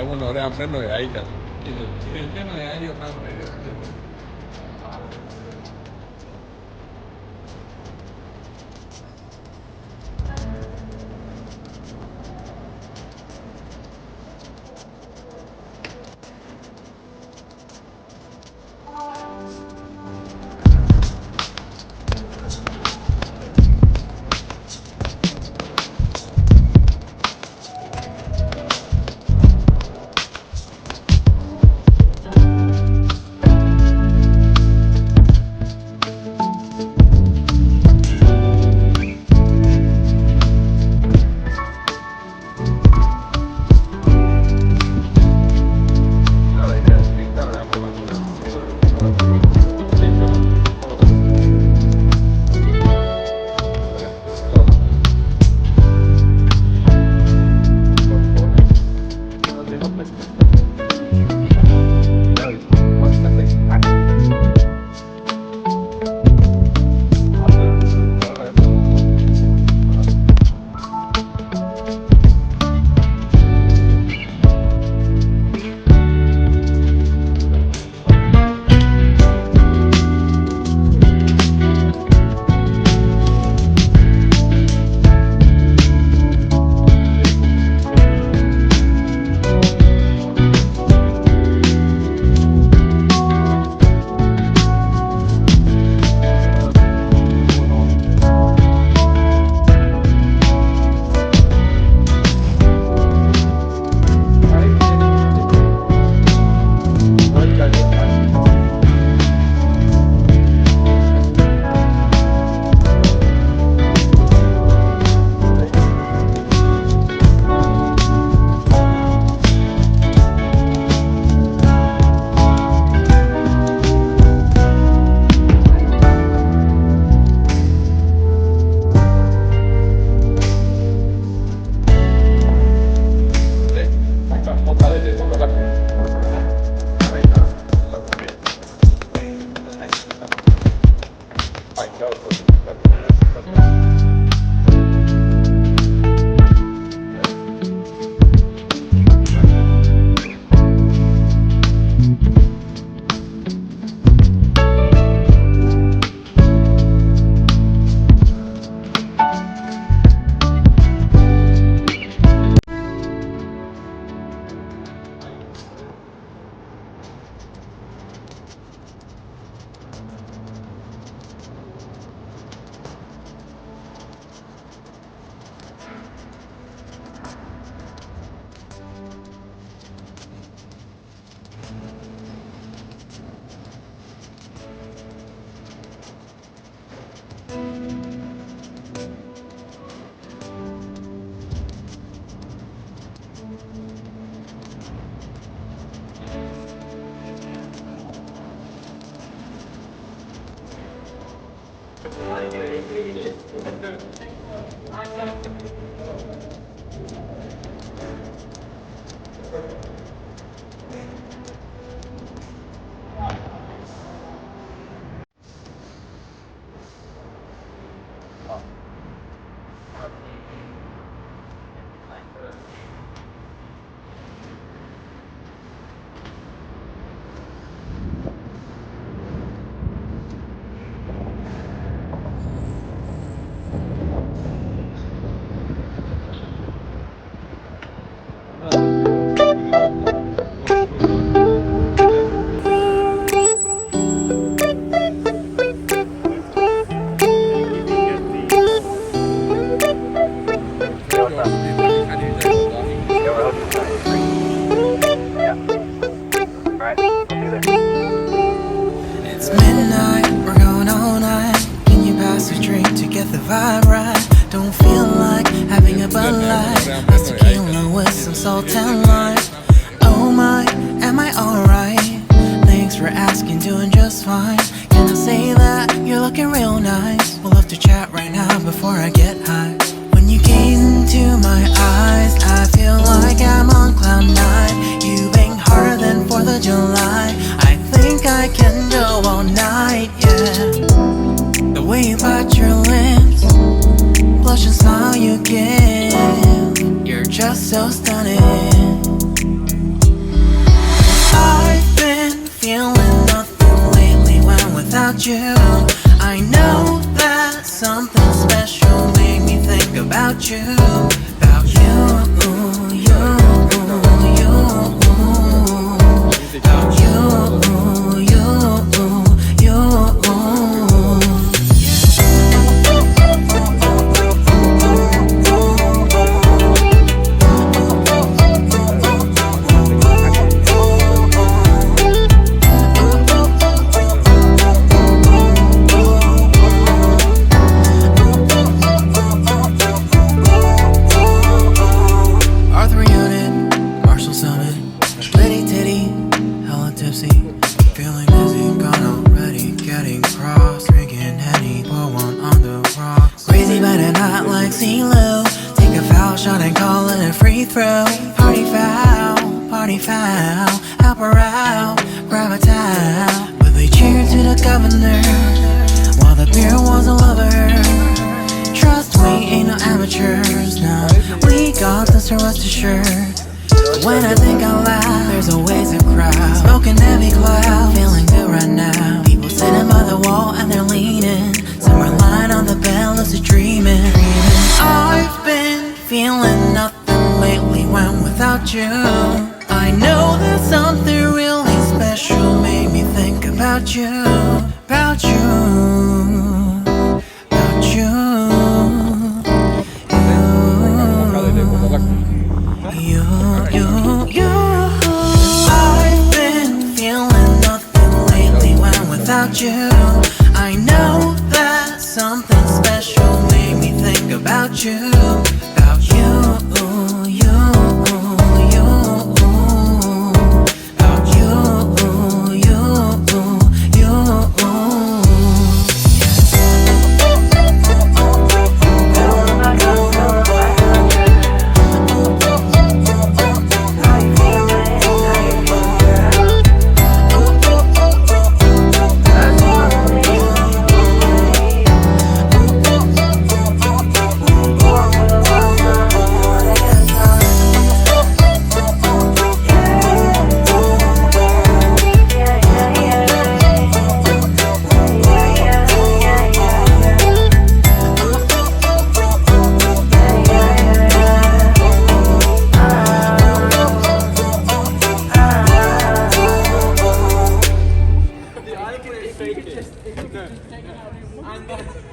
Uno era menos de ahí, y el tema de ahí más vibe right. Don't feel like having a Bud Light. That's tequila with some salt and lime. Oh my, am I alright? Thanks for asking, doing just fine. Can I say that you're looking real nice? We'll have to chat right now before I get high. When you gaze into my eyes, I feel like I'm on cloud nine. You bang harder than 4th of July. I think I can go all night, yeah. The way you bite your lips, blush and smile you give, you're just so stunning. I've been feeling nothing lately when without you. I know that something special made me think about you. About you, you, you. About you, you, you. Feeling dizzy, gone already, getting cross, drinking Henny, pour one on the rocks. Crazy but not like CeeLo. Take a foul shot and call it a free throw. Party foul, help her out, grab a towel. But they cheered to the governor, while the beer was a lover. Trust we ain't no amateurs, no. We got this, to rest assured. When I think out loud, there's always a crowd. Smoking heavy cloud, feeling good right now. People sitting by the wall and they're leaning. Some are lying on the bed, lucid dreaming. I've been feeling nothing lately when without you. I know that something really special made me think about you. About you. About you. I've been feeling nothing lately when without you. I know that something special made me think about you. About you, you, you. About you, you, you. No.